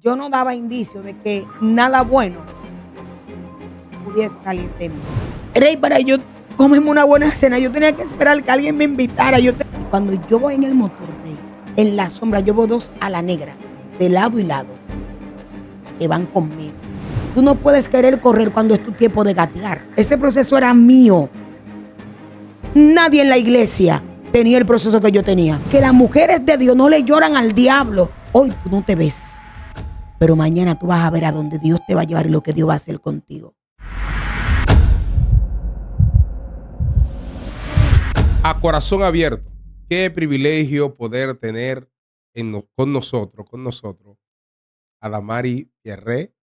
yo no daba indicio de que nada bueno pudiese salir de mí. Rey, para yo comerme una buena cena, yo tenía que esperar que alguien me invitara. Cuando yo voy en el motor, Rey, en la sombra, yo veo dos a la negra, de lado y lado, que van conmigo. Tú no puedes querer correr cuando es tu tiempo de gatear. Ese proceso era mío. Nadie en la iglesia tenía el proceso que yo tenía. Que las mujeres de Dios no le lloran al diablo. Hoy tú no te ves, pero mañana tú vas a ver a dónde Dios te va a llevar y lo que Dios va a hacer contigo. A corazón abierto, qué privilegio poder tener con nosotros, a Damari Pierre,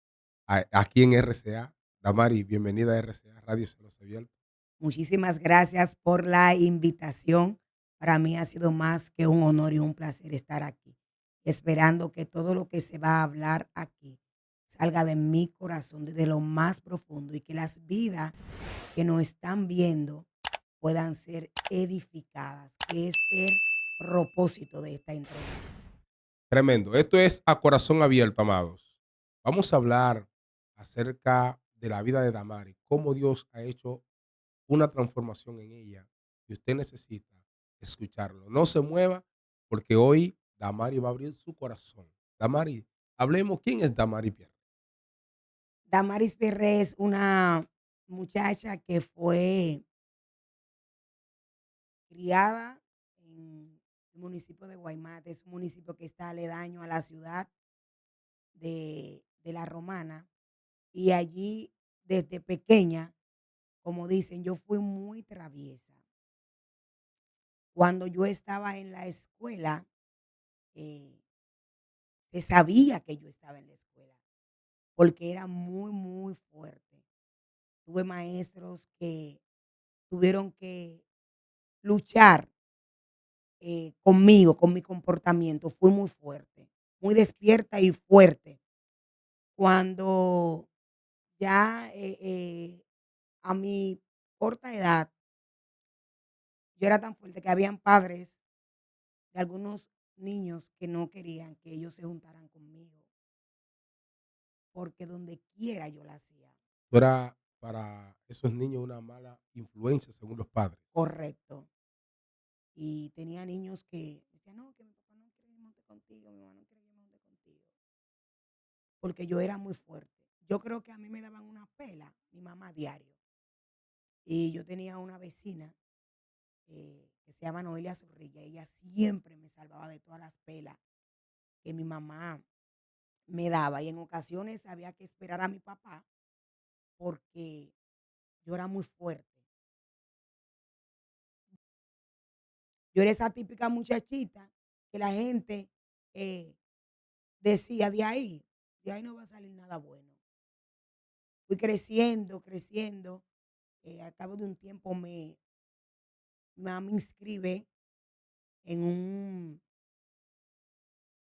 aquí en RCA. Damari, bienvenida a RCA, Radio Celos Abierto. Muchísimas gracias por la invitación. Para mí ha sido más que un honor y un placer estar aquí, esperando que todo lo que se va a hablar aquí salga de mi corazón, desde lo más profundo, y que las vidas que nos están viendo puedan ser edificadas, que es el propósito de esta entrevista. Tremendo. Esto es A Corazón Abierto, amados. Vamos a hablar acerca de la vida de Damari, cómo Dios ha hecho una transformación en ella y usted necesita escucharlo. No se mueva porque hoy Damari va a abrir su corazón. Damari, hablemos quién es Damari Pierre. Damaris Perret es una muchacha que fue criada en el municipio de Guaymate. Es un municipio que está aledaño a la ciudad de La Romana. Y allí, desde pequeña, como dicen, yo fui muy traviesa. Cuando yo estaba en la escuela, eh, se sabía que yo estaba en la escuela, porque era muy, muy fuerte. Tuve maestros que tuvieron que luchar conmigo, con mi comportamiento. Fui muy fuerte, muy despierta y fuerte. Cuando ya a mi corta edad, yo era tan fuerte que habían padres de algunos niños que no querían que ellos se juntaran conmigo, porque donde quiera yo la hacía. Tú eras para esos niños una mala influencia según los padres. Correcto. Y tenía niños que decían, no, que mi papá no quiere que me monte contigo, mi mamá no quiere que me monte contigo, porque yo era muy fuerte. Yo creo que a mí me daban una pela, mi mamá a diario. Y yo tenía una vecina que se llama Noelia Zorrilla. Ella siempre me salvaba de todas las pelas que mi mamá me daba. Y en ocasiones había que esperar a mi papá porque yo era muy fuerte. Yo era esa típica muchachita que la gente eh, decía, de ahí no va a salir nada bueno. Fui creciendo, creciendo. Al cabo de un tiempo mi mamá me inscribe en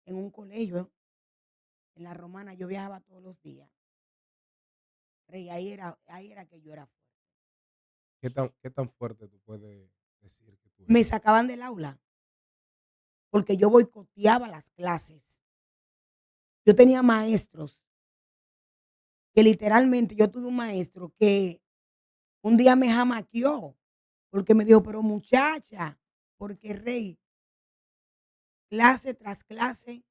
un colegio en La Romana. Yo viajaba todos los días. Rey, ahí era que yo era fuerte. ¿Qué tan fuerte tú puedes decir que tú Me eras? sacaban del aula porque yo boicoteaba las clases. Yo tenía maestros que literalmente, yo tuve un maestro que un día me jamaqueó porque me dijo, pero muchacha, porque Rey, clase tras clase,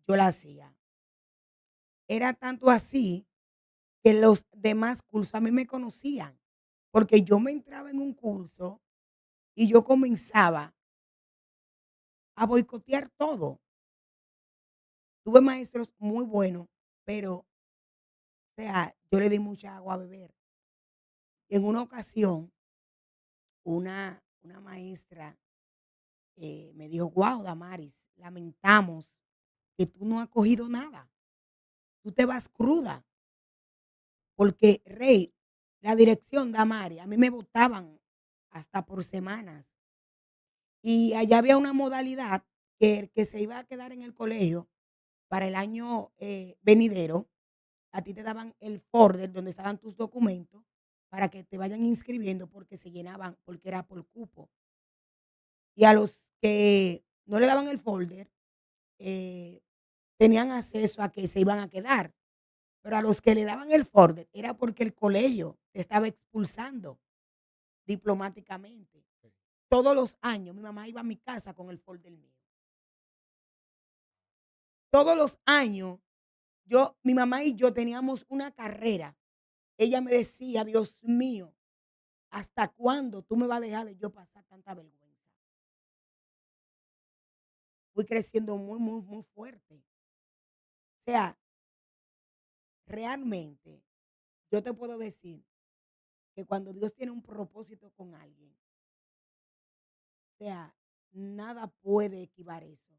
yo la hacía. Era tanto así que los demás cursos a mí me conocían, porque yo me entraba en un curso y yo comenzaba a boicotear todo. Tuve maestros muy buenos, pero, o sea, yo le di mucha agua a beber. En una ocasión, una maestra me dijo, wow, Damaris, lamentamos que tú no has cogido nada. Tú te vas cruda, porque, Rey, la dirección, Damaris, a mí me votaban hasta por semanas. Y allá había una modalidad que el que se iba a quedar en el colegio para el año venidero, a ti te daban el folder donde estaban tus documentos para que te vayan inscribiendo porque se llenaban, porque era por cupo. Y a los que no le daban el folder, eh, tenían acceso a que se iban a quedar, pero a los que le daban el folder era porque el colegio te estaba expulsando diplomáticamente. okey. Todos los años mi mamá iba a mi casa con el folder mío. Todos los años mi mamá y yo teníamos una carrera. Ella me decía: "Dios mío, ¿hasta cuándo tú me vas a dejar de yo pasar tanta vergüenza?". Fui creciendo muy, muy, muy fuerte. O sea, realmente, yo te puedo decir que cuando Dios tiene un propósito con alguien, o sea, nada puede equivar eso,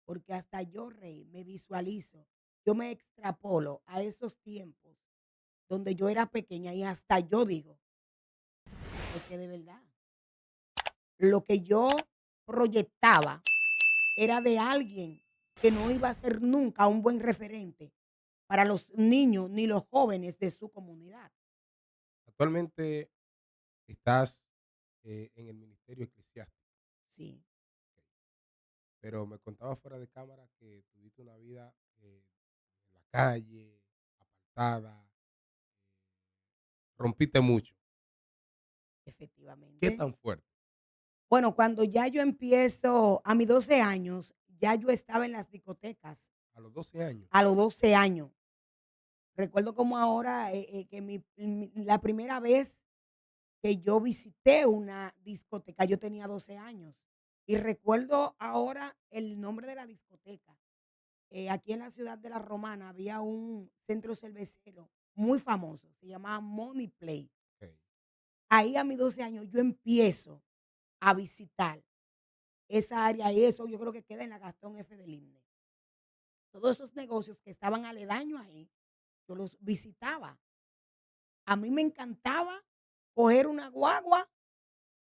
porque hasta yo, Rey, me visualizo, yo me extrapolo a esos tiempos donde yo era pequeña y hasta yo digo, es que de verdad, lo que yo proyectaba era de alguien que no iba a ser nunca un buen referente para los niños ni los jóvenes de su comunidad. Actualmente estás, en el ministerio eclesiástico, Sí, pero me contabas fuera de cámara que tuviste una vida, en la calle, apartada, rompiste mucho. ¿Qué efectivamente. tan fuerte? Bueno, cuando ya yo empiezo, a mis 12 años, ya yo estaba en las discotecas, A los 12 años. a los 12 años. Recuerdo como ahora que la primera vez que yo visité una discoteca, yo tenía 12 años. Y recuerdo ahora el nombre de la discoteca. Aquí en la ciudad de La Romana había un centro cervecero muy famoso, se llamaba Money Play. Okey, Ahí a mis 12 años yo empiezo a visitar esa área y eso yo creo que queda en la Gastón F. de Linde. Todos esos negocios que estaban aledaños ahí, yo los visitaba. A mí me encantaba coger una guagua,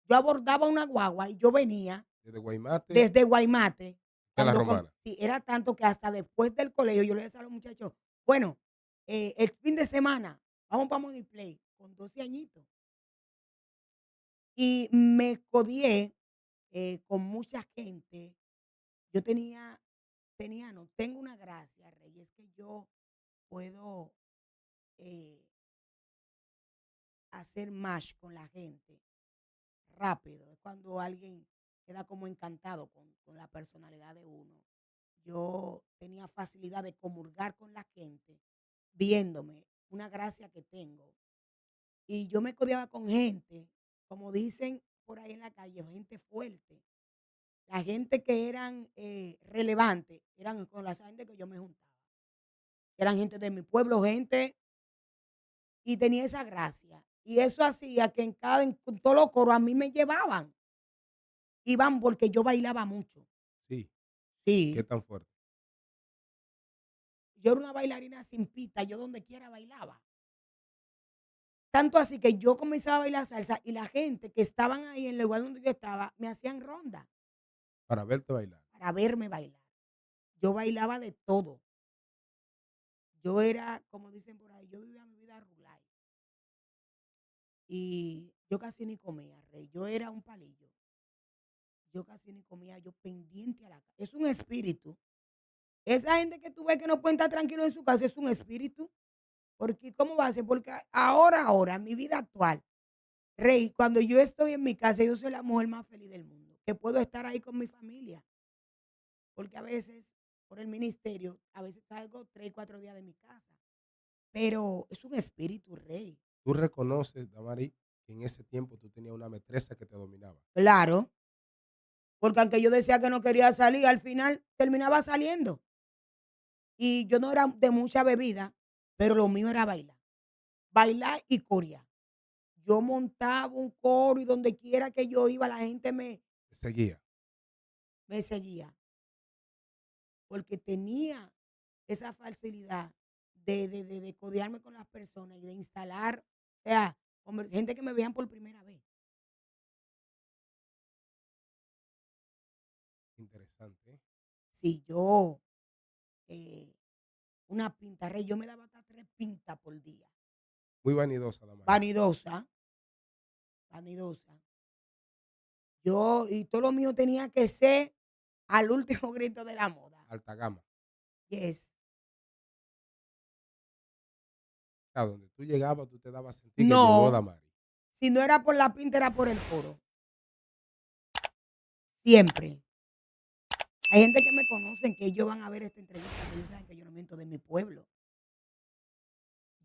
yo abordaba una guagua y yo venía desde Guaymate desde Guaymate, a La cuando Romana. sí, era tanto que hasta después del colegio yo le decía a los muchachos, bueno, el fin de semana vamos para Money Play con 12 añitos. Y me codié con mucha gente. Yo no, tengo una gracia, Rey, es que yo puedo eh, hacer match con la gente rápido. Es cuando alguien queda como encantado con la personalidad de uno. Yo tenía facilidad de comulgar con la gente viéndome, una gracia que tengo. Y yo me codeaba con gente, como dicen por ahí en la calle, gente fuerte. La gente que eran relevantes, eran con la gente que yo me juntaba. Eran gente de mi pueblo, gente, y tenía esa gracia. Y eso hacía que en todos los coros a mí me llevaban. Iban porque yo bailaba mucho. Sí, ¿qué Sí. tan fuerte? Yo era una bailarina sin pista, yo donde quiera bailaba. Tanto así que yo comenzaba a bailar salsa y la gente que estaban ahí en el lugar donde yo estaba me hacían ronda Para verte bailar. para verme bailar. Yo bailaba de todo. Yo era, como dicen por ahí, yo vivía mi vida rulay. Y yo casi ni comía, Rey. Yo era un palillo. Yo casi ni comía, yo pendiente a la casa. Es un espíritu. Esa gente que tú ves que no puede estar tranquilo en su casa es un espíritu. Porque, ¿cómo va a ser? Porque ahora, mi vida actual, Rey, cuando yo estoy en mi casa, yo soy la mujer más feliz del mundo. Que puedo estar ahí con mi familia. Porque a veces, por el ministerio, a veces salgo 3 y 4 días de mi casa. Pero es un espíritu, Rey. Tú reconoces, Damari, que en ese tiempo tú tenías una maîtresa que te dominaba. Claro, porque aunque yo decía que no quería salir, al final terminaba saliendo. Y yo no era de mucha bebida, pero lo mío era bailar. Bailar y corear. Yo montaba un coro y donde quiera que yo iba, la gente Te seguía. me seguía. Porque tenía esa facilidad de codearme con las personas y de instalar, o sea, gente que me veían por primera vez. Interesante, ¿eh? Si yo, eh, una pinta, Rey, yo me daba hasta 3 pintas por día. Muy vanidosa, Damari. Vanidosa, vanidosa. Yo, y todo lo mío tenía que ser al último grito de la moda. Alta gama. Yes. A donde tú llegabas, tú te dabas a sentir que llegó No, Damari. si no era por la pinta, era por el coro, siempre. Hay gente que me conocen, que ellos van a ver esta entrevista, que ellos saben que yo no miento, de mi pueblo.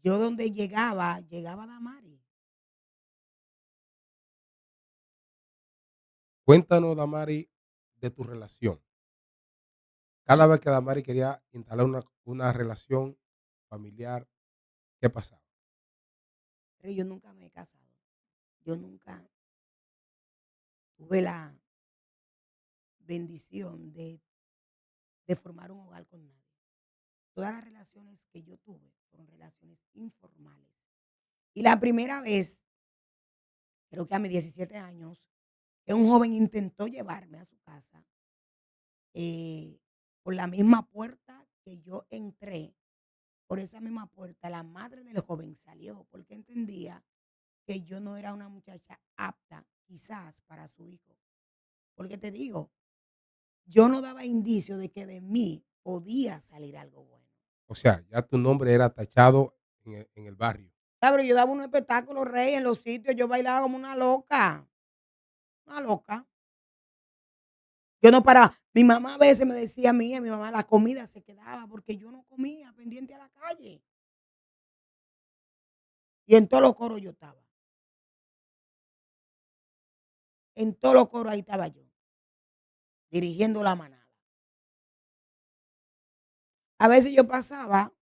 Yo donde llegaba, llegaba Damari. Cuéntanos, Damari, de tu relación. Cada vez que Damari quería instalar una relación familiar, ¿qué pasaba? Pero yo nunca me he casado. Yo nunca tuve la bendición de formar un hogar con nadie. Todas las relaciones que yo tuve fueron relaciones informales. Y la primera vez, creo que a mis 17 años, que un joven intentó llevarme a su casa, por la misma puerta que yo entré, por esa misma puerta, la madre del joven salió, porque entendía que yo no era una muchacha apta, quizás, para su hijo. Porque te digo, yo no daba indicio de que de mí podía salir algo bueno. O sea, ya tu nombre era tachado en el barrio. ¿Sabes? Yo daba un espectáculo, rey, en los sitios, yo bailaba como una loca, una loca. Yo no paraba. Mi mamá a veces me decía a mí, mi mamá, la comida se quedaba porque yo no comía pendiente a la calle. Y en todos los coros yo estaba. En todos los coros ahí estaba yo, dirigiendo la manada. A veces yo pasaba,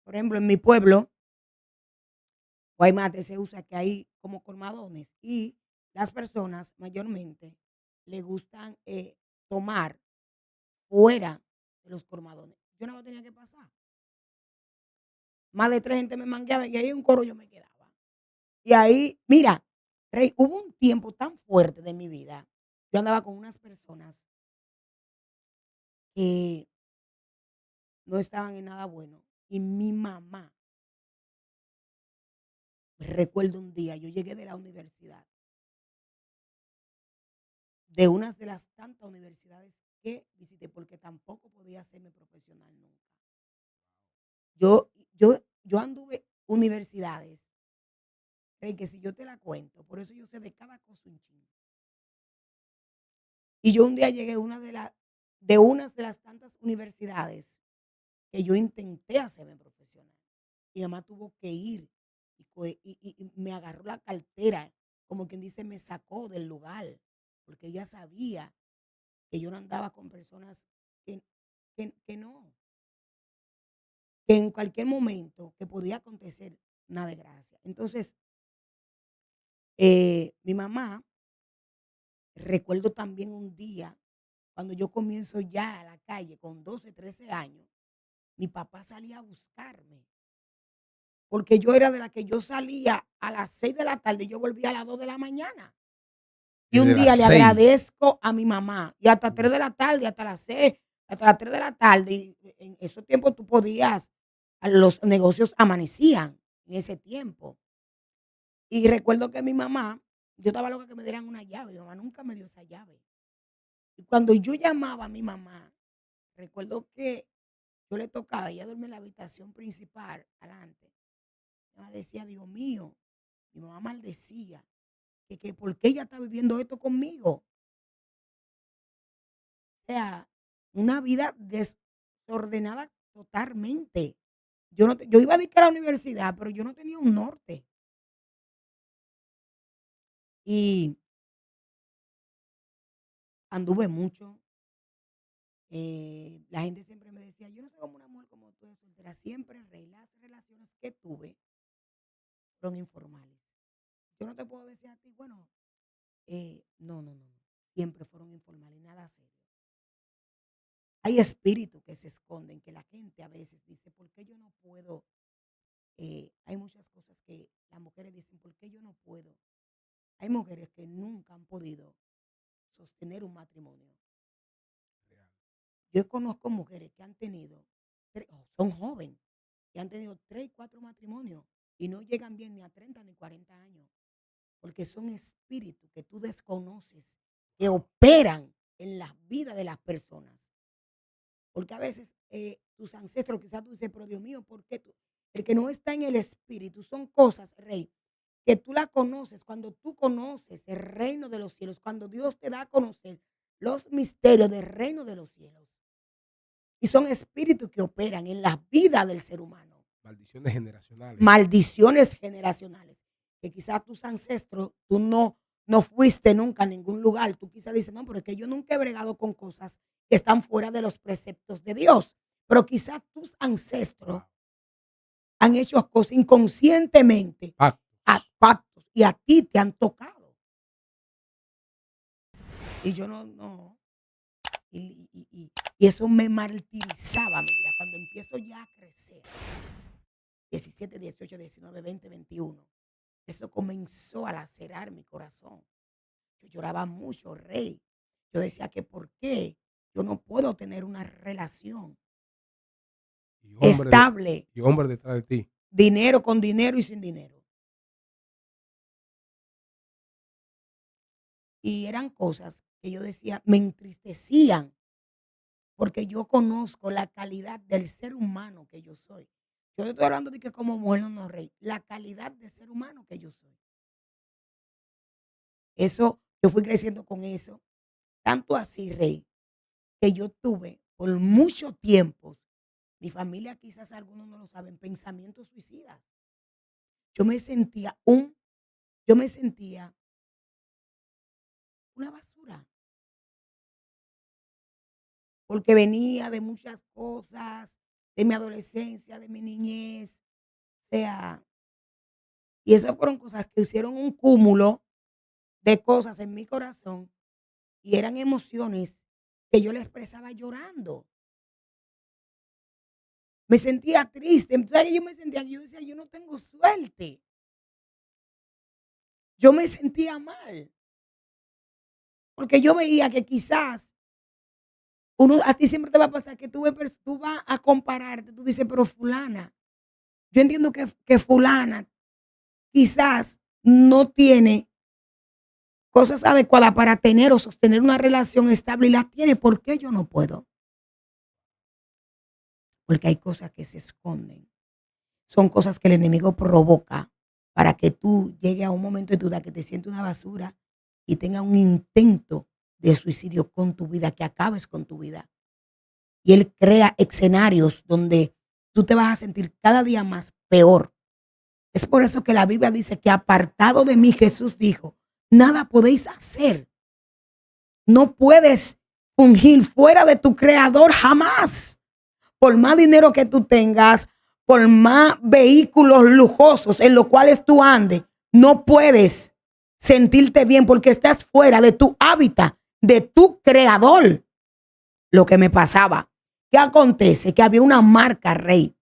por ejemplo, en mi pueblo, Guaymate se usa que hay como colmadones y las personas mayormente le gustan tomar fuera de los colmadones. Yo no tenía que pasar. Más de 3 gente me mangueaba y ahí en un coro yo me quedaba. Y ahí, mira, Rey, hubo un tiempo tan fuerte de mi vida. Yo andaba con unas personas que no estaban en nada bueno. Y mi mamá, recuerdo un día, yo llegué de la universidad, de una de las tantas universidades que visité, porque tampoco podía hacerme profesional nunca. Yo anduve universidades, Rey, que si yo te la cuento, por eso yo sé de cada cosa un chingo. Y yo un día llegué a de unas de las tantas universidades que yo intenté hacerme profesional. Mi mamá tuvo que ir y me agarró la cartera, como quien dice, me sacó del lugar, porque ella sabía que yo no andaba con personas que, que no, que en cualquier momento que podía acontecer una desgracia. Entonces, mi mamá, recuerdo también un día, cuando yo comienzo ya a la calle con 12 13 años, mi papá salía a buscarme. Porque yo era de la que yo salía a las 6 de la tarde y yo volvía a las 2 de la mañana. Y un Desde las día le 6. agradezco a mi mamá, y hasta 3 de la tarde, hasta las 6, hasta las 3 de la tarde, y en esos tiempos tú podías, los negocios amanecían en ese tiempo. Y recuerdo que mi mamá, yo estaba loca que me dieran una llave, mi mamá nunca me dio esa llave. Y cuando yo llamaba a mi mamá, recuerdo que yo le tocaba, ella duerme en la habitación principal, adelante. Mi mamá decía: "Dios mío", mi mamá maldecía, que por qué ella está viviendo esto conmigo. O sea, una vida desordenada totalmente. Yo iba a dedicar a la universidad, pero yo no tenía un norte. Y anduve mucho. La gente siempre me decía: "Yo no sé cómo una mujer como tú es soltera". Siempre, Rey, las relaciones que tuve fueron informales. Yo no te puedo decir a ti, bueno, no, no, no, no. Siempre fueron informales, nada serio. Hay espíritus que se esconden, que la gente a veces dice: "¿Por qué yo no puedo?". Hay muchas cosas que las mujeres dicen: "¿Por qué yo no puedo?". Hay mujeres que nunca han podido sostener un matrimonio. Yo conozco mujeres que han tenido, son jóvenes, que han tenido 3 y 4 matrimonios y no llegan bien ni a 30 ni 40 años, porque son espíritus que tú desconoces, que operan en la vida de las personas. Porque a veces tus ancestros, quizás tú dices, pero Dios mío, ¿por qué tú? El que no está en el espíritu son cosas, Rey, que tú la conoces cuando tú conoces el reino de los cielos, cuando Dios te da a conocer los misterios del reino de los cielos. Y son espíritus que operan en la vida del ser humano. Maldiciones generacionales. Maldiciones generacionales. Que quizás tus ancestros, tú no fuiste nunca a ningún lugar. Tú quizás dices, no, pero es que yo nunca he bregado con cosas que están fuera de los preceptos de Dios. Pero quizás tus ancestros Wow. han hecho cosas inconscientemente, Pactos. a pactos, y a ti te han tocado. Y yo no. Y eso me martirizaba, mira, cuando empiezo ya a crecer. 17, 18, 19, 20, 21. Eso comenzó a lacerar mi corazón. Yo lloraba mucho, Rey. Yo decía que por qué yo no puedo tener una relación estable, Y hombre detrás de ti. dinero con dinero y sin dinero. Y eran cosas que yo decía, me entristecían, porque yo conozco la calidad del ser humano que yo soy. Yo no estoy hablando de que como mujer no, Rey, la calidad de ser humano que yo soy. Eso, yo fui creciendo con eso. Tanto así, Rey, que yo tuve por mucho tiempo, mi familia quizás algunos no lo saben, pensamientos suicidas. Yo me sentía yo me sentía una basura, porque venía de muchas cosas, de mi adolescencia, de mi niñez, o sea, y esas fueron cosas que hicieron un cúmulo de cosas en mi corazón y eran emociones que yo le expresaba llorando. Me sentía triste, entonces yo me sentía, yo decía, yo no tengo suerte. Yo me sentía mal, porque yo veía que quizás a ti siempre te va a pasar que tú vas a compararte, tú dices, pero fulana, yo entiendo que fulana quizás no tiene cosas adecuadas para tener o sostener una relación estable y la tiene, ¿por qué yo no puedo? Porque hay cosas que se esconden. Son cosas que el enemigo provoca para que tú llegues a un momento de tu vida que te sientes una basura y tengas un intento de suicidio con tu vida, que acabes con tu vida. Y él crea escenarios donde tú te vas a sentir cada día más peor. Es por eso que la Biblia dice que apartado de mí, Jesús dijo, nada podéis hacer. No puedes fungir fuera de tu creador jamás. Por más dinero que tú tengas, por más vehículos lujosos en los cuales tú andes, no puedes sentirte bien porque estás fuera de tu hábitat, de tu creador. Lo que me pasaba, ¿qué acontece? Que había una marca, Rey.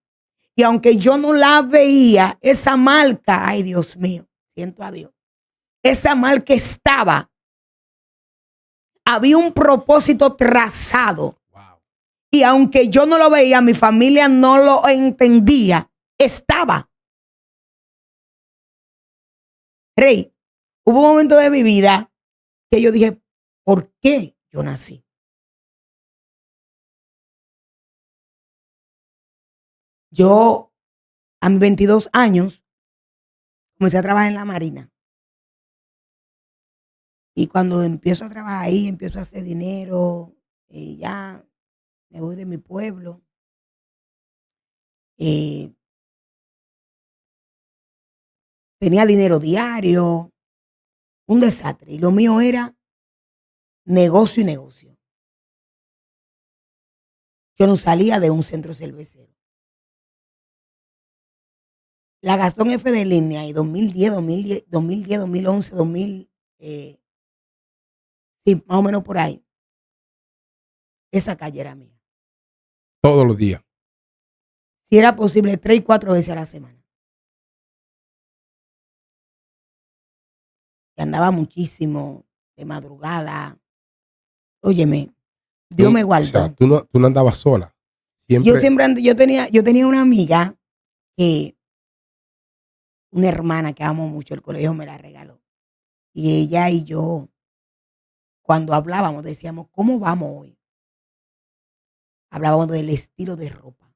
Y aunque yo no la veía, esa marca, ay Dios mío, siento a Dios, esa marca estaba, había un propósito trazado. Wow. Y aunque yo no lo veía, mi familia no lo entendía, estaba. Rey, hubo un momento de mi vida que yo dije, ¿por qué yo nací? Yo, a mis 22 años, comencé a trabajar en la Marina. Y cuando empiezo a trabajar ahí, empiezo a hacer dinero, ya me voy de mi pueblo. eh, Tenía dinero diario, un desastre. Y lo mío era negocio y negocio. Yo no salía de un centro cervecero. La Gastón F de línea y 2011, 2000, sí, más o menos por ahí. Esa calle era mía. Todos los días. Si era posible, 3 y 4 veces a la semana. Y andaba muchísimo de madrugada. Óyeme, Dios me O sea, guardó. tú no andabas sola. Yo tenía una amiga que, una hermana que amo mucho, el colegio me la regaló. Y ella y yo, cuando hablábamos, decíamos, ¿cómo vamos hoy? Hablábamos del estilo de ropa.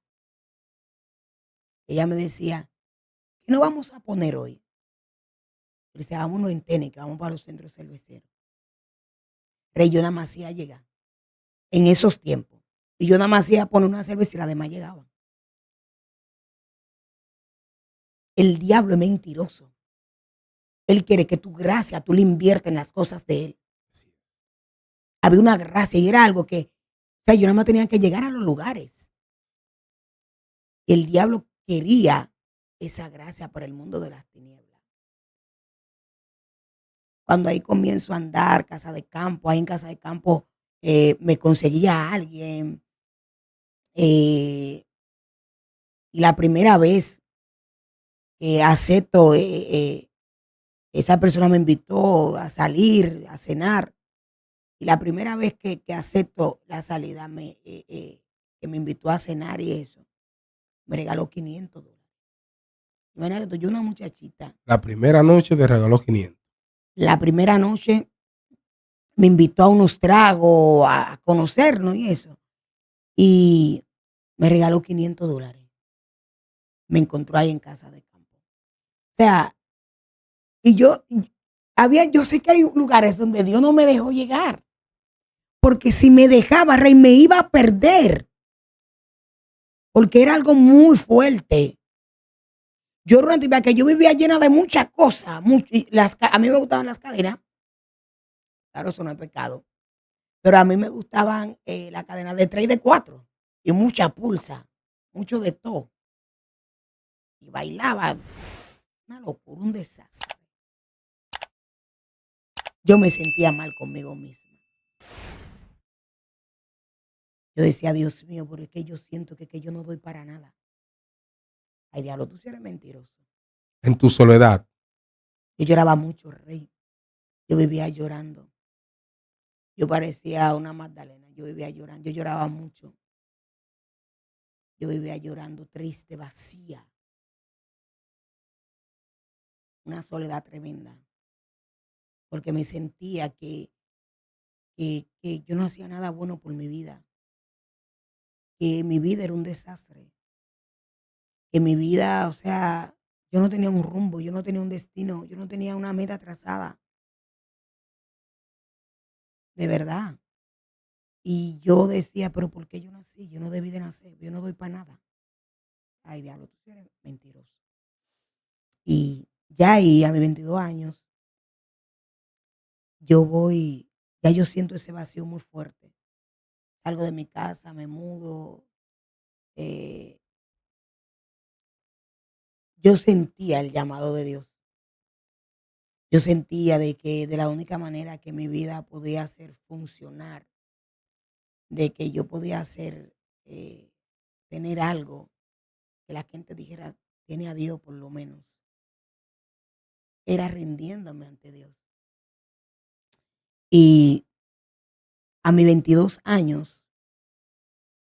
Ella me decía: "¿Qué nos vamos a poner hoy?". Yo decía: "Vámonos en tenis, que vamos para los centros cerveceros". Rey, yo nada más hacía llegar, en esos tiempos, y yo nada más hacía poner una cerveza y las demás llegaban. El diablo es mentiroso. Él quiere que tu gracia, tú le inviertas en las cosas de él. Así es. Había una gracia y era algo que, o sea, yo nada más tenía que llegar a los lugares. El diablo quería esa gracia para el mundo de las tinieblas. Cuando ahí comienzo a andar, casa de campo, ahí en casa de campo me conseguía a alguien. eh, y la primera vez que acepto, esa persona me invitó a salir, a cenar. Y la primera vez que acepto la salida, que me invitó a cenar y eso, me regaló $500. Imagínate tú, yo una muchachita, La primera noche te regaló 500. la primera noche me invitó a unos tragos, a conocernos y eso, y me regaló $500. Me encontró ahí en casa de campo. O sea, y yo sé que hay lugares donde Dios no me dejó llegar, porque si me dejaba, Rey, me iba a perder, porque era algo muy fuerte. Yo era una tipa que yo vivía llena de muchas cosas, y a mí me gustaban las cadenas, claro, eso no es pecado, pero a mí me gustaban las cadenas de 3 y de 4 y mucha pulsa, mucho de todo, y bailaba, una locura, un desastre. Yo me sentía mal conmigo misma. Yo decía: "Dios mío, pero es que yo siento que yo no doy para nada". Ay, diablo, tú sí eres mentiroso. En tu soledad. Yo lloraba mucho, Rey. Yo vivía llorando. Yo parecía una Magdalena. Yo vivía llorando. Yo lloraba mucho. Yo vivía llorando, triste, vacía. Una soledad tremenda. Porque me sentía que yo no hacía nada bueno por mi vida. Que mi vida era un desastre. Que mi vida, o sea, yo no tenía un rumbo, yo no tenía un destino, yo no tenía una meta trazada. De verdad. Y yo decía: "Pero, ¿por qué yo nací? Yo no debí de nacer, yo no doy para nada". Ay, diablo, tú sí eres mentiroso. Y ya ahí, a mis 22 años, yo voy, ya yo siento ese vacío muy fuerte. Salgo de mi casa, me mudo, eh, yo sentía el llamado de Dios. Yo sentía de que de la única manera que mi vida podía hacer funcionar, de que yo podía hacer, tener algo que la gente dijera: "Tiene a Dios por lo menos", era rindiéndome ante Dios. Y a mis 22 años,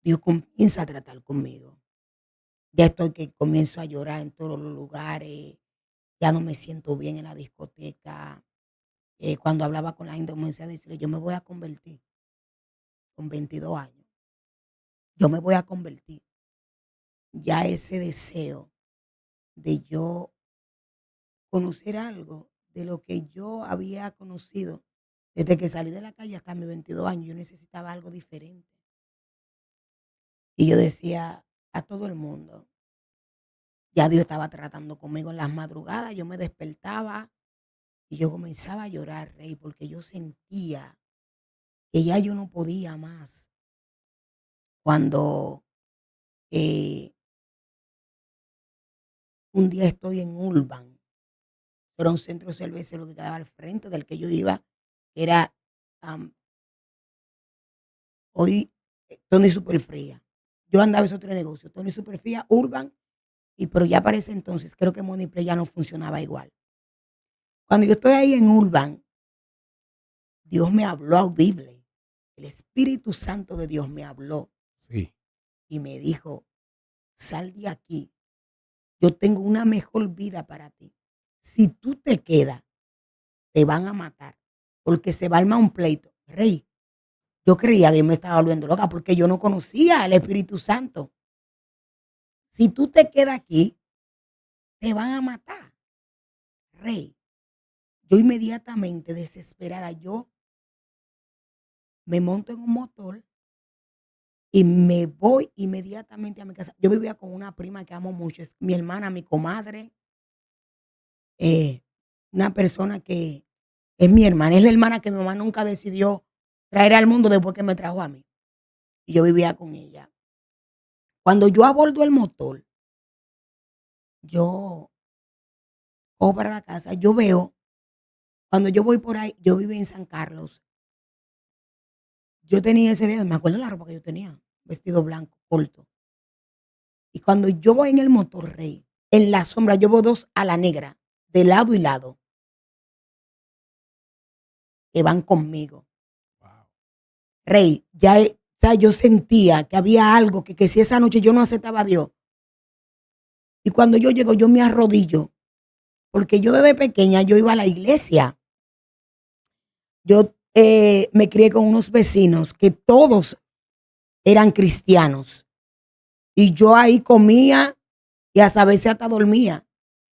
Dios comienza a tratar conmigo. Ya estoy que comienzo a llorar en todos los lugares, ya no me siento bien en la discoteca. Cuando hablaba con la gente, comencé a decirle: "Yo me voy a convertir", con 22 años. Yo me voy a convertir. Ya ese deseo de yo conocer algo de lo que yo había conocido desde que salí de la calle hasta mis 22 años, yo necesitaba algo diferente. Y yo decía a todo el mundo, ya Dios estaba tratando conmigo en las madrugadas, yo me despertaba y yo comenzaba a llorar, Rey, porque yo sentía que ya yo no podía más. Cuando eh, un día estoy en Urban, era un centro cervecero que quedaba al frente del que yo iba, que era am, hoy Tony Superfría. Yo andaba en esos tres negocios, Tony Superfría, Urban, pero ya para ese entonces creo que Moneyplay ya no funcionaba igual. Cuando yo estoy ahí en Urban, Dios me habló audible. El Espíritu Santo de Dios me habló Sí. y me dijo: "Sal de aquí, yo tengo una mejor vida para ti. Si tú te quedas, te van a matar, porque se va a armar un pleito". Rey, yo creía que me estaba volviendo loca porque yo no conocía al Espíritu Santo. si tú te quedas aquí, te van a matar, rey. Yo inmediatamente, desesperada, yo me monto en un motor y me voy inmediatamente a mi casa. Yo vivía con una prima que amo mucho, es mi hermana, mi comadre, eh, una persona que es mi hermana, es la hermana que mi mamá nunca decidió traer al mundo después que me trajo a mí. Y yo vivía con ella. Cuando yo abordo el motor, yo cojo para la casa, yo veo, cuando yo voy por ahí, yo viví en San Carlos. Yo tenía ese día, me acuerdo la ropa que yo tenía, vestido blanco, corto. Y cuando yo voy en el motor, rey, en la sombra, yo veo dos a la negra, de lado y lado, que van conmigo. Wow. Rey, ya yo sentía que había algo, que si esa noche yo no aceptaba a Dios. Y cuando yo llego, yo me arrodillo, porque yo desde pequeña yo iba a la iglesia. Yo me crié con unos vecinos que todos eran cristianos. Y yo ahí comía y hasta a veces hasta dormía.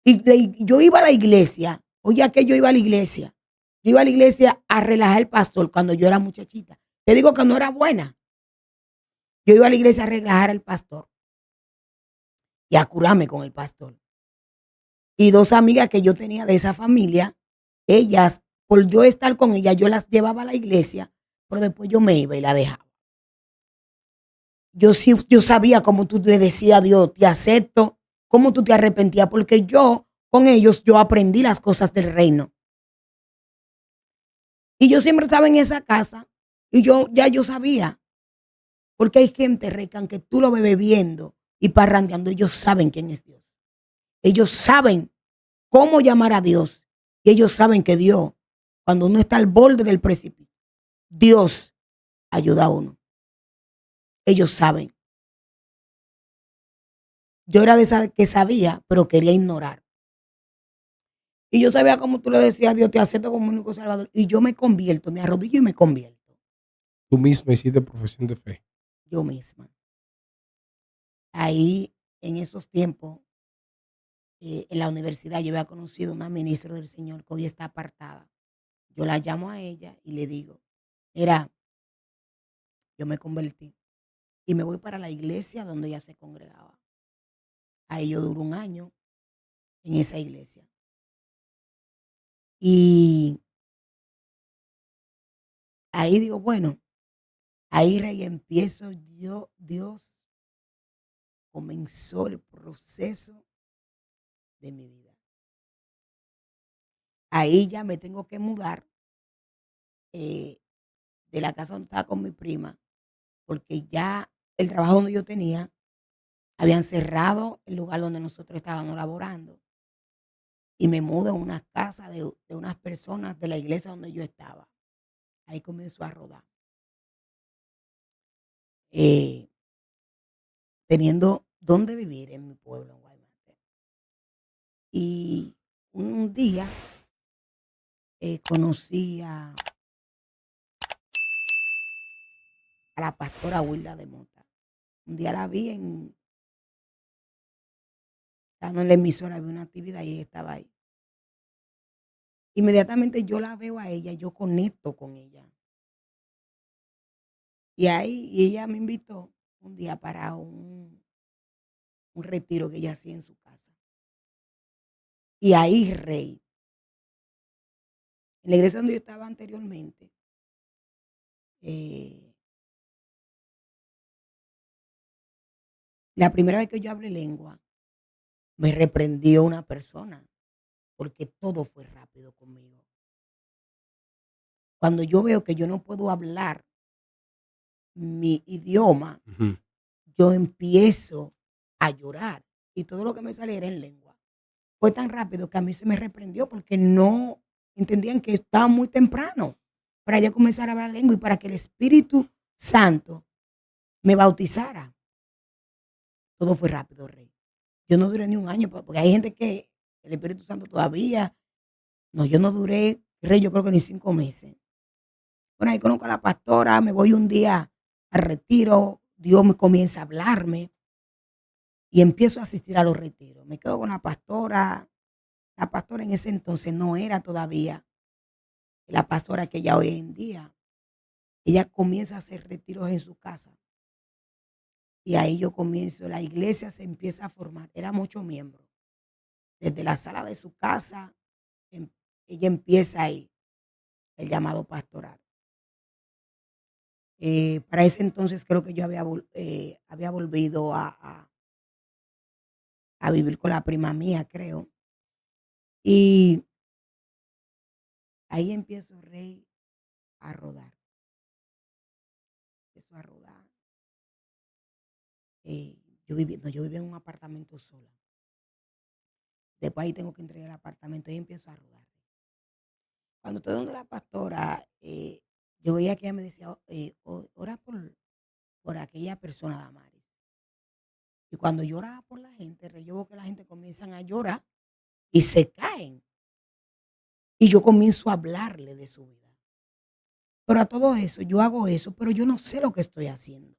Y yo iba a la iglesia. Oye, que yo iba a la iglesia. Yo iba a la iglesia a relajar al pastor cuando yo era muchachita. Te digo que no era buena. Yo iba a la iglesia a relajar al pastor y a curarme con el pastor. Y dos amigas que yo tenía de esa familia, ellas, por yo estar con ellas, yo las llevaba a la iglesia, pero después yo me iba y la dejaba. Yo sí, yo sabía cómo tú le decías a Dios, te acepto, cómo tú te arrepentías, porque yo, con ellos, yo aprendí las cosas del reino. Y yo siempre estaba en esa casa y yo sabía, porque hay gente recan que tú lo ves bebiendo y parrandeando, ellos saben quién es Dios. Ellos saben cómo llamar a Dios y ellos saben que Dios, cuando uno está al borde del precipicio, Dios ayuda a uno. Ellos saben. Yo era de esa que sabía, pero quería ignorar. Y yo sabía como tú le decías a Dios, te acepto como único salvador. Y yo me convierto, me arrodillo y me convierto. Tú misma hiciste profesión de fe. Yo misma. Ahí, en esos tiempos, en la universidad, yo había conocido una ministra del Señor que hoy está apartada. Yo la llamo a ella y le digo, mira, yo me convertí y me voy para la iglesia donde ella se congregaba. Ahí yo duro un año en esa iglesia. Y ahí digo, bueno, ahí rey empiezo yo, Dios comenzó el proceso de mi vida. Ahí ya me tengo que mudar eh, de la casa donde estaba con mi prima, porque ya el trabajo donde yo tenía, habían cerrado el lugar donde nosotros estábamos laborando. Y me mudo a una casa de unas personas de la iglesia donde yo estaba. Ahí comenzó a rodar. Eh, teniendo dónde vivir en mi pueblo, en Guaymate. Y un día conocí a la pastora Wilda de Mota. Un día la vi estando en la emisora, vi una actividad y ella estaba ahí. Inmediatamente yo la veo a ella, yo conecto con ella. Y ahí y ella me invitó un día para un retiro que ella hacía en su casa. Y ahí, rey, en la iglesia donde yo estaba anteriormente, eh, la primera vez que yo hablé lengua, me reprendió una persona, porque todo fue rápido conmigo. Cuando yo veo que yo no puedo hablar mi idioma, Ujú. yo empiezo a llorar y todo lo que me salía era en lengua. Fue tan rápido que a mí se me reprendió porque no entendían que estaba muy temprano para yo comenzar a hablar lengua y para que el Espíritu Santo me bautizara. Todo fue rápido, rey. Yo no duré ni un año, porque hay gente que el Espíritu Santo todavía, no, yo no duré, rey, yo creo que ni 5 meses. Bueno, ahí conozco a la pastora, me voy un día al retiro, Dios me comienza a hablarme y empiezo a asistir a los retiros. Me quedo con la pastora en ese entonces no era todavía la pastora que ella hoy en día. Ella comienza a hacer retiros en su casa. Y ahí yo comienzo, la iglesia se empieza a formar, éramos 8 miembros. Desde la sala de su casa, em ella empieza ahí, el llamado pastoral. Para ese entonces creo que yo había volvido a vivir con la prima mía, creo. Y ahí empiezo, Rey, a rodar, empiezo a rodar. Yo vivía en un apartamento sola. Después ahí tengo que entregar el apartamento y empiezo a rodar. Cuando estoy donde la pastora, yo veía que ella me decía, ora por aquella persona, Damaris. Y cuando yo oraba por la gente, Rey, yo veo que la gente comienzan a llorar y se caen. Y yo comienzo a hablarle de su vida. Pero a todo eso, yo hago eso, pero yo no sé lo que estoy haciendo.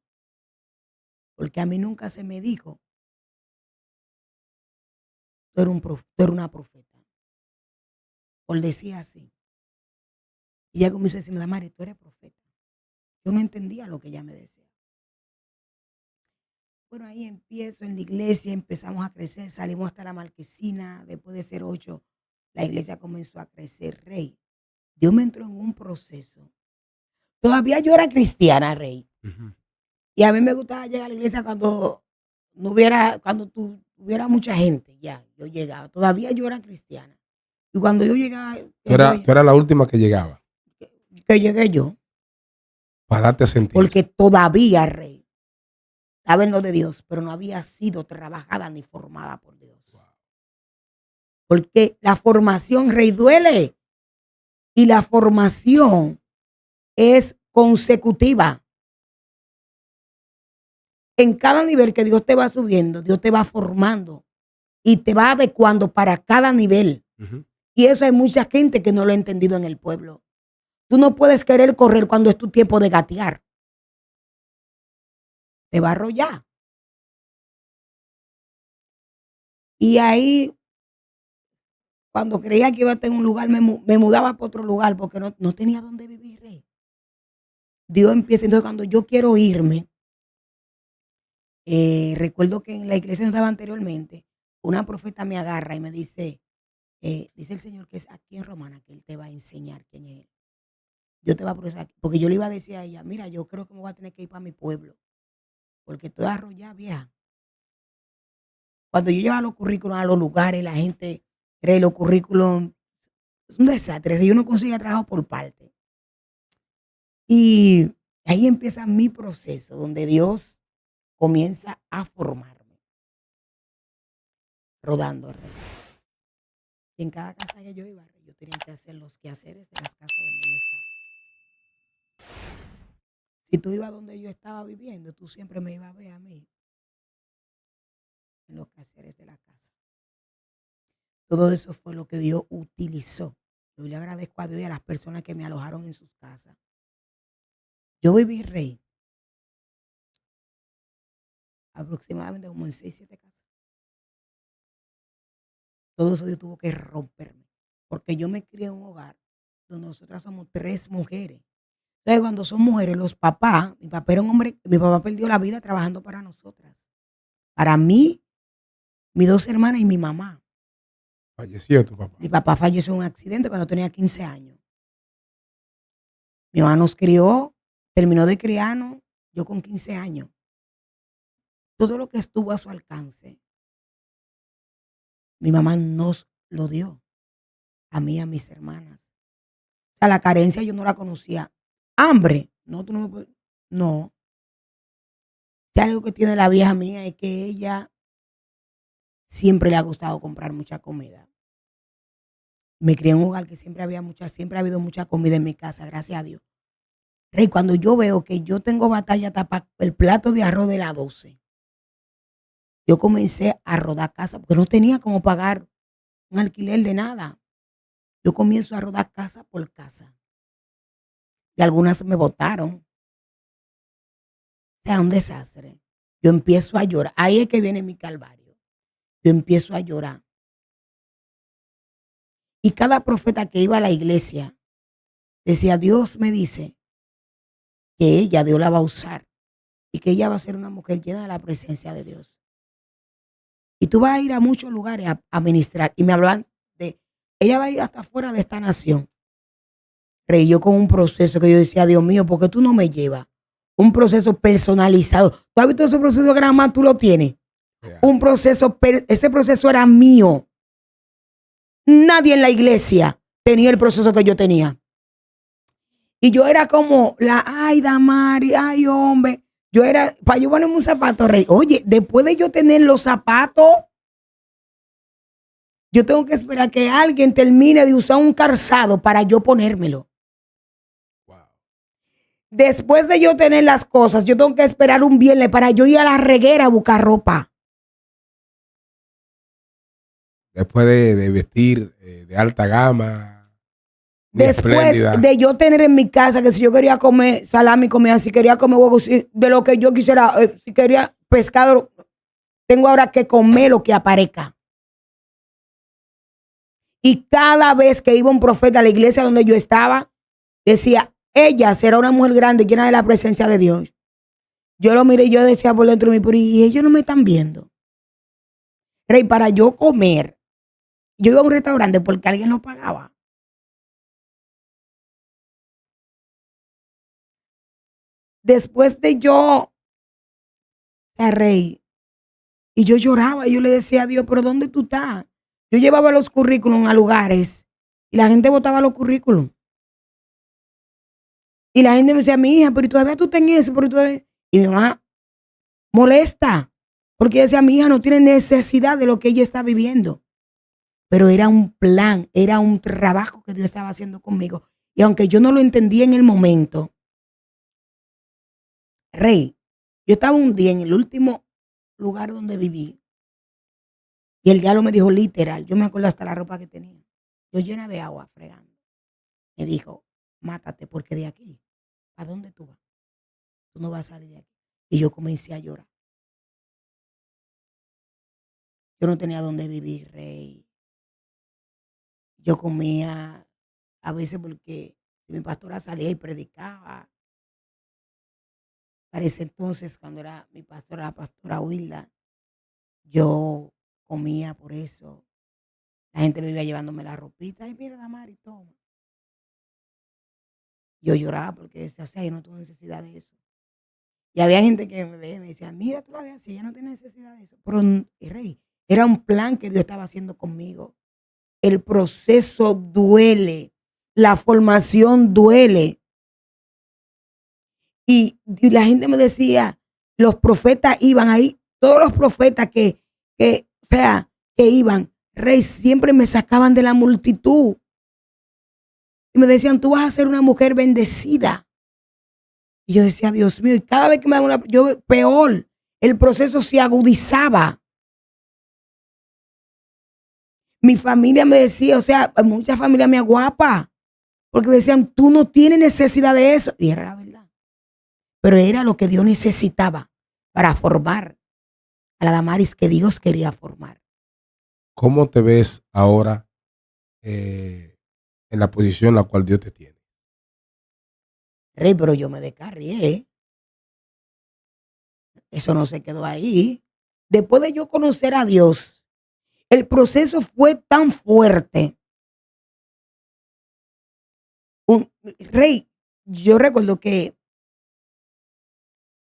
Porque a mí nunca se me dijo, tú eres una profeta. Por decir así. Y ella comienza a decirme, Damaris, tú eres profeta. Yo no entendía lo que ella me decía. Bueno, ahí empiezo en la iglesia, empezamos a crecer, salimos hasta la marquesina, después de ser 8, la iglesia comenzó a crecer, Rey. Dios me entró en un proceso. Todavía yo era cristiana, Rey. Ujú. Y a mí me gustaba llegar a la iglesia cuando no hubiera, cuando hubiera mucha gente, ya, yo llegaba. Todavía yo era cristiana. Y cuando yo llegaba, Tú eras la última que llegaba que llegué yo, para darte a sentir. porque todavía, Rey, estaba en lo de Dios, pero no había sido trabajada ni formada por Dios. Wow. Porque la formación, Rey, duele. Y la formación es consecutiva. En cada nivel que Dios te va subiendo, Dios te va formando y te va adecuando para cada nivel. Ujú. Y eso hay mucha gente que no lo ha entendido en el pueblo. Tú no puedes querer correr cuando es tu tiempo de gatear. Te va a arrollar. Y ahí, cuando creía que iba a estar en un lugar, me mudaba para otro lugar porque no tenía dónde vivir, Rey. Dios empieza, entonces cuando yo quiero irme, recuerdo que en la iglesia donde estaba anteriormente, una profeta me agarra y me dice, dice el Señor que es aquí en Romana que Él te va a enseñar quién es Él. Yo te voy a procesar, porque yo le iba a decir a ella, mira, yo creo que me voy a tener que ir para mi pueblo, porque estoy arrollada, vieja. Cuando yo llevaba los currículums a los lugares, la gente cree los currículums, es un desastre, yo no conseguía trabajo por parte. Y ahí empieza mi proceso, donde Dios comienza a formarme, rodando, Rey. Y en cada casa que yo iba, Rey, yo tenía que hacer los quehaceres de las casas donde yo estaba. Si tú ibas donde yo estaba viviendo, tú siempre me ibas a ver a mí en los quehaceres de la casa. Todo eso fue lo que Dios utilizó. Yo le agradezco a Dios y a las personas que me alojaron en sus casas. Yo viví, Rey, aproximadamente como en 6, 7 casas. Todo eso Dios tuvo que romperme, porque yo me crié en un hogar donde nosotras somos 3 mujeres. Entonces, cuando son mujeres, los papás, mi papá era un hombre, mi papá perdió la vida trabajando para nosotras. Para mí, mis 2 hermanas y mi mamá. Falleció tu papá. Mi papá falleció en un accidente cuando tenía 15 años. Mi mamá nos crió, terminó de criarnos, yo con 15 años. Todo lo que estuvo a su alcance, mi mamá nos lo dio a mí y a mis hermanas. O sea, la carencia yo no la conocía. Hambre, no, tú no me puedes, no. Si algo que tiene la vieja mía es que ella siempre le ha gustado comprar mucha comida. Me crié en un hogar que siempre ha habido mucha comida en mi casa, gracias a Dios. Rey, cuando yo veo que yo tengo batalla hasta para el plato de arroz de las 12, yo comencé a rodar casa porque no tenía como pagar un alquiler de nada. Yo comienzo a rodar casa por casa. Y algunas me botaron. O sea, un desastre. yo empiezo a llorar. Ahí es que viene mi calvario. Yo empiezo a llorar. Y cada profeta que iba a la iglesia decía, Dios me dice que ella, Dios la va a usar y que ella va a ser una mujer llena de la presencia de Dios. Y tú vas a ir a muchos lugares a ministrar. Y me hablaban de, ella va a ir hasta fuera de esta nación. Rey, yo con un proceso que yo decía, Dios mío, ¿por qué tú no me llevas? Un proceso personalizado. ¿Tú has visto ese proceso de grama? Tú lo tienes. Yeah. Un proceso, ese proceso era mío. Nadie en la iglesia tenía el proceso que yo tenía. Y yo era como la, ay, Damari, ay, hombre. Yo era, para yo ponerme un zapato, Rey. Oye, después de yo tener los zapatos, yo tengo que esperar que alguien termine de usar un calzado para yo ponérmelo. Wow. Después de yo tener las cosas, yo tengo que esperar un viernes para yo ir a la reguera a buscar ropa. Después de vestir de alta gama, muy Después espléndida. de yo tener en mi casa que si yo quería comer salami, comía, si quería comer huevos, de lo que yo quisiera, si quería pescado, tengo ahora que comer lo que aparezca. Y cada vez que iba un profeta a la iglesia donde yo estaba, decía, ella será una mujer grande llena de la presencia de Dios. Yo lo miré y yo decía por dentro de mí, pero y ellos no me están viendo. Rey, para yo comer, yo iba a un restaurante porque alguien lo pagaba. Después de yo, Rey, y yo lloraba y yo le decía a Dios, pero ¿dónde tú estás? Yo llevaba los currículums a lugares y la gente votaba los currículums. Y la gente me decía, mi hija, pero todavía tú tenés eso, pero todavía... Y mi mamá molesta, porque ella decía, mi hija no tiene necesidad de lo que ella está viviendo. Pero era un plan, era un trabajo que Dios estaba haciendo conmigo. Y aunque yo no lo entendía en el momento, Rey, yo estaba un día en el último lugar donde viví y el diablo me dijo literal, yo me acuerdo hasta la ropa que tenía, yo llena de agua fregando. Me dijo, mátate porque de aquí, ¿a dónde tú vas? Tú no vas a salir de aquí. Y yo comencé a llorar. Yo no tenía dónde vivir, Rey. Yo comía a veces porque mi pastora salía y predicaba. Para ese entonces, cuando era mi pastora, la pastora Wilda, yo comía por eso. La gente me iba llevándome la ropita. Ay, mira, Damari, toma. Yo lloraba porque decía, o sea, yo no tengo necesidad de eso. Y había gente que me veía y me decía, mira, tú la ves así, ella no tiene necesidad de eso. Pero, Rey, era un plan que Dios estaba haciendo conmigo. El proceso duele, la formación duele. Y la gente me decía, los profetas iban ahí, todos los profetas o sea, que iban, Rey, siempre me sacaban de la multitud. Y me decían, tú vas a ser una mujer bendecida. Y yo decía, Dios mío, y cada vez que me daban yo peor, el proceso se agudizaba. Mi familia me decía, o sea, mucha familia me guapa, porque decían, tú no tienes necesidad de eso. Y era la verdad. Pero era lo que Dios necesitaba para formar a la Damaris que Dios quería formar. ¿Cómo te ves ahora en la posición en la cual Dios te tiene? Rey, pero yo me descarrié. Eso no se quedó ahí. Después de yo conocer a Dios, el proceso fue tan fuerte. Rey, yo recuerdo que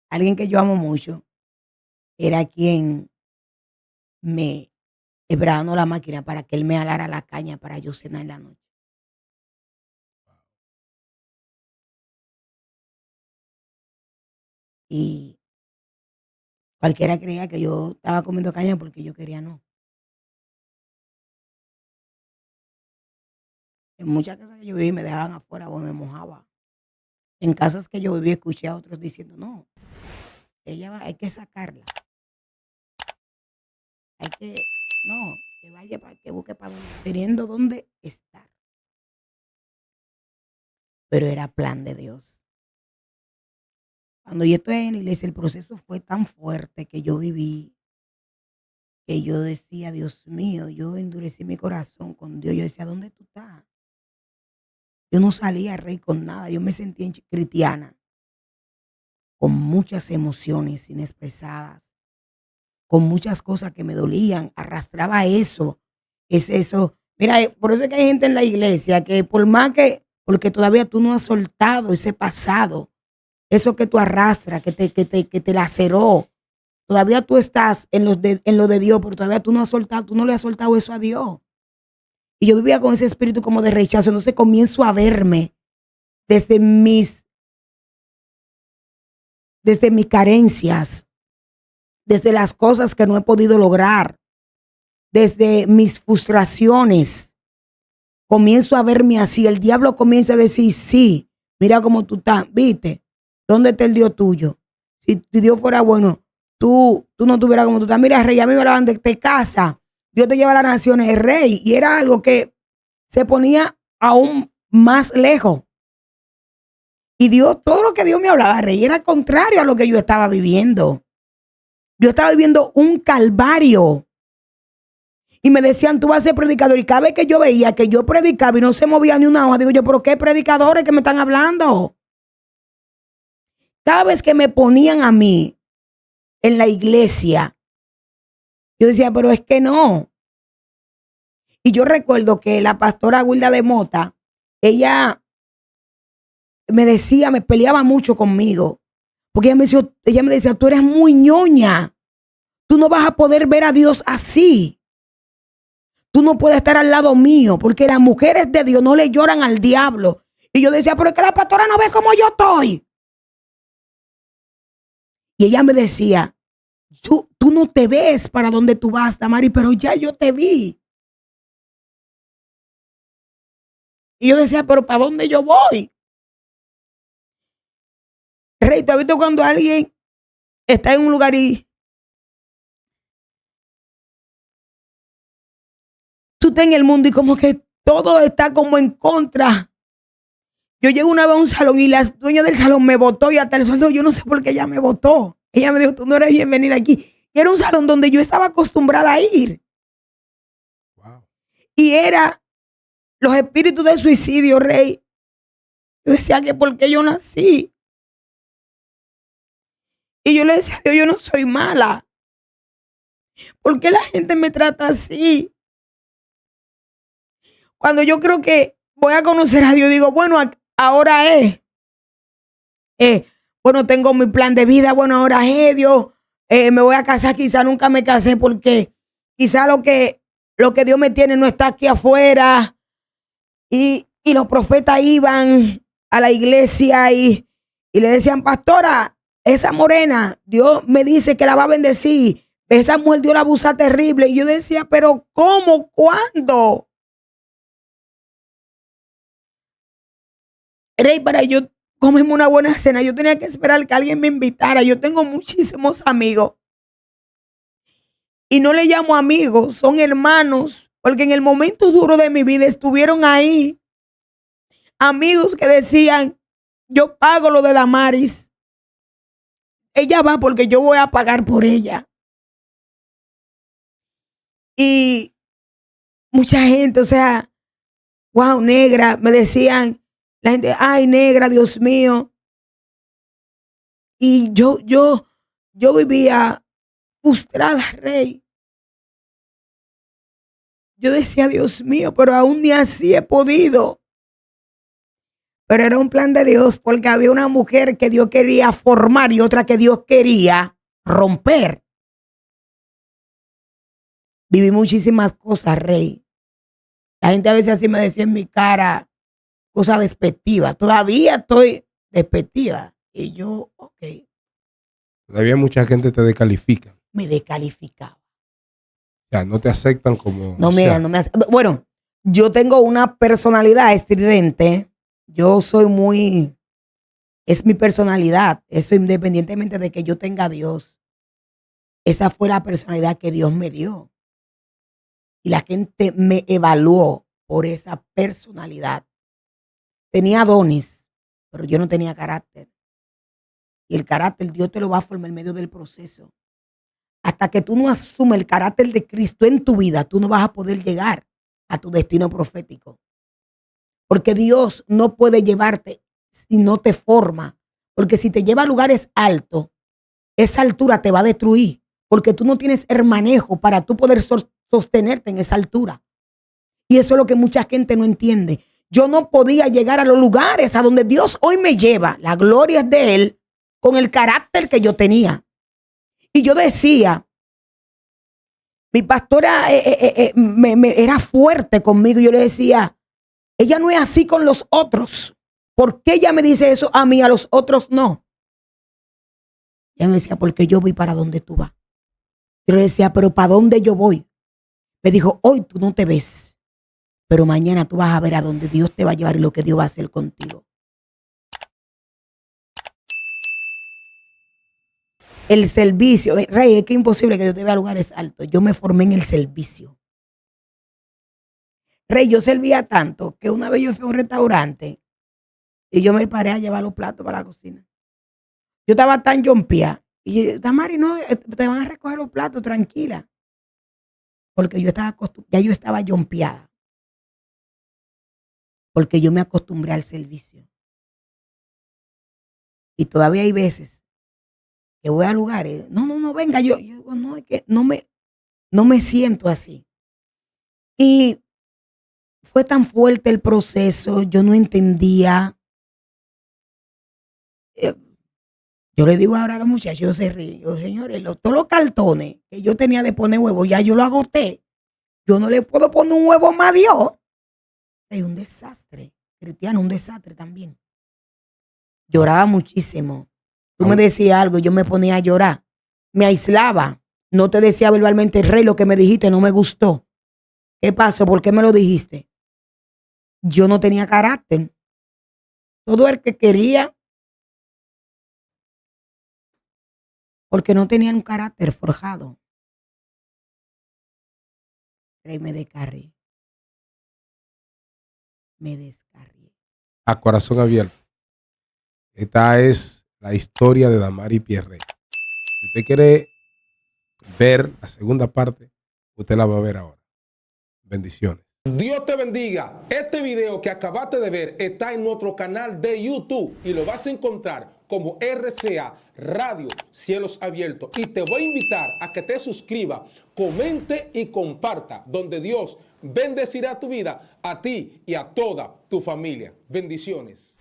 alguien que yo amo mucho era quien me quebrando la máquina para que él me alara la caña para yo cenar en la noche. Y cualquiera creía que yo estaba comiendo caña porque yo quería no. En muchas casas que yo viví me dejaban afuera o me mojaba. En casas que yo viví escuché a otros diciendo, no, ella va, hay que sacarla. Hay que, no, que vaya para que busque para donde, teniendo dónde estar. Pero era plan de Dios. Cuando yo estoy en la iglesia, el proceso fue tan fuerte que yo viví, que yo decía: "Dios mío", yo endurecí mi corazón con Dios. Yo decía: "¿Dónde tú estás?". Yo no salía, Rey, con nada. Yo me sentía cristiana, con muchas emociones inexpresadas, con muchas cosas que me dolían. Arrastraba eso, es eso. Mira, por eso es que hay gente en la iglesia que por más que, porque todavía tú no has soltado ese pasado, eso que tú arrastras, que te laceró. Todavía tú estás en lo de Dios, pero todavía tú no has soltado, tú no le has soltado eso a Dios. Y yo vivía con ese espíritu como de rechazo. Entonces comienzo a verme desde desde mis carencias, desde las cosas que no he podido lograr, desde mis frustraciones. Comienzo a verme así. El diablo comienza a decir: "Sí, mira cómo tú estás, ¿viste? ¿Dónde está el Dios tuyo? Si Dios fuera bueno, tú no tuvieras como tú estás. Mira, Rey, a mí me hablaban de casa. Dios te lleva a las naciones, el Rey". Y era algo que se ponía aún más lejos. Y Dios, todo lo que Dios me hablaba, Rey, era contrario a lo que yo estaba viviendo. Yo estaba viviendo un calvario. Y me decían: "Tú vas a ser predicador". Y cada vez que yo veía que yo predicaba y no se movía ni una hoja, digo yo: "¿Pero qué predicadores que me están hablando?". Cada vez que me ponían a mí en la iglesia, yo decía: "Pero es que no". Y yo recuerdo que la pastora Wilda de Mota, ella me decía, me peleaba mucho conmigo. Porque ella me decía: "Tú eres muy ñoña. Tú no vas a poder ver a Dios así. Tú no puedes estar al lado mío, porque las mujeres de Dios no le lloran al diablo". Y yo decía: "Pero es que la pastora no ve cómo yo estoy". Y ella me decía: tú no te ves para dónde tú vas, Damari, pero ya yo te vi". Y yo decía: "¿Pero para dónde yo voy?". Rey, ¿tú has visto cuando alguien está en un lugar y tú estás en el mundo y como que todo está como en contra? Yo llego una vez a un salón y la dueña del salón me votó, y hasta el sueldo, yo no sé por qué ella me votó. Ella me dijo: "Tú no eres bienvenida aquí". Y era un salón donde yo estaba acostumbrada a ir. Wow. Y era los espíritus de suicidio, Rey. Yo decía que por qué yo nací. Y yo le decía a Dios: "Yo no soy mala. ¿Por qué la gente me trata así?". Cuando yo creo que voy a conocer a Dios, digo: "Bueno, ahora es. Eh, bueno, tengo mi plan de vida. Bueno, ahora es Dios. Me voy a casar". Quizá nunca me casé porque quizá lo que Dios me tiene no está aquí afuera. Y los profetas iban a la iglesia y le decían: "Pastora, esa morena, Dios me dice que la va a bendecir. Esa mujer Dios la abusa terrible". Y yo decía: "¿Pero cómo? ¿Cuándo?". Rey, para yo comerme una buena cena, yo tenía que esperar que alguien me invitara. Yo tengo muchísimos amigos y no le llamo amigos, son hermanos, porque en el momento duro de mi vida estuvieron ahí. Amigos que decían: "Yo pago lo de Damaris. Ella va porque yo voy a pagar por ella". Y mucha gente, o sea, wow, negra, me decían la gente: "Ay, negra, Dios mío". Y yo vivía frustrada, Rey. Yo decía: "Dios mío, pero aún ni así he podido". Pero era un plan de Dios, porque había una mujer que Dios quería formar y otra que Dios quería romper. Viví muchísimas cosas, Rey. La gente a veces así me decía en mi cara cosas despectivas. Todavía estoy despectiva. Y yo, ok, Todavía mucha gente te descalifica. me descalificaba. O sea, no te aceptan como, No o me, sea, no me hace- Bueno, yo tengo una personalidad estridente. Yo soy muy, es mi personalidad. Eso independientemente de que yo tenga a Dios. Esa fue la personalidad que Dios me dio. Y la gente me evaluó por esa personalidad. Tenía dones, pero yo no tenía carácter. Y el carácter Dios te lo va a formar en medio del proceso. Hasta que tú no asumes el carácter de Cristo en tu vida, tú no vas a poder llegar a tu destino profético. Porque Dios no puede llevarte si no te forma. Porque si te lleva a lugares altos, esa altura te va a destruir. Porque tú no tienes el manejo para tú poder sostenerte en esa altura. Y eso es lo que mucha gente no entiende. Yo no podía llegar a los lugares a donde Dios hoy me lleva. La gloria es de Él con el carácter que yo tenía. Y yo decía, mi pastora era fuerte conmigo. Yo le decía, ella no es así con los otros. ¿Por qué ella me dice eso a mí, a los otros no? Ella me decía, porque yo voy para donde tú vas. Yo le decía, pero ¿para dónde yo voy? Me dijo, hoy tú no te ves, pero mañana tú vas a ver a dónde Dios te va a llevar y lo que Dios va a hacer contigo. El servicio, Rey, es que es imposible que yo te vea a lugares altos. Yo me formé en el servicio. Rey, yo servía tanto que una vez yo fui a un restaurante y yo me paré a llevar los platos para la cocina. Yo estaba tan yompía. Y Damari, no, te van a recoger los platos, tranquila. Porque yo estaba ya yo estaba yompeada. Porque yo me acostumbré al servicio. Y todavía hay veces que voy a lugares, no, venga, yo digo, no, es que no me siento así. Y fue tan fuerte el proceso, yo no entendía. Yo le digo ahora a los muchachos, se ríen. Yo, señores, todos los cartones que yo tenía de poner huevos, ya yo lo agoté. Yo no le puedo poner un huevo más a Dios. Es un desastre. Cristiano, un desastre también. Lloraba muchísimo. Tú me decías algo, yo me ponía a llorar. Me aislaba. No te decía verbalmente, Rey, lo que me dijiste no me gustó. ¿Qué pasó? ¿Por qué me lo dijiste? Yo no tenía carácter. Todo el que quería, porque no tenía un carácter forjado. Rey, me descarrié. Me descarrié. A corazón abierto. Esta es la historia de Damari Pierre. Si usted quiere ver la segunda parte, usted la va a ver ahora. Bendiciones. Dios te bendiga. Este video que acabaste de ver está en nuestro canal de YouTube y lo vas a encontrar como RCA Radio Cielos Abiertos. Y te voy a invitar a que te suscribas, comente y comparta, donde Dios bendecirá tu vida, a ti y a toda tu familia. Bendiciones.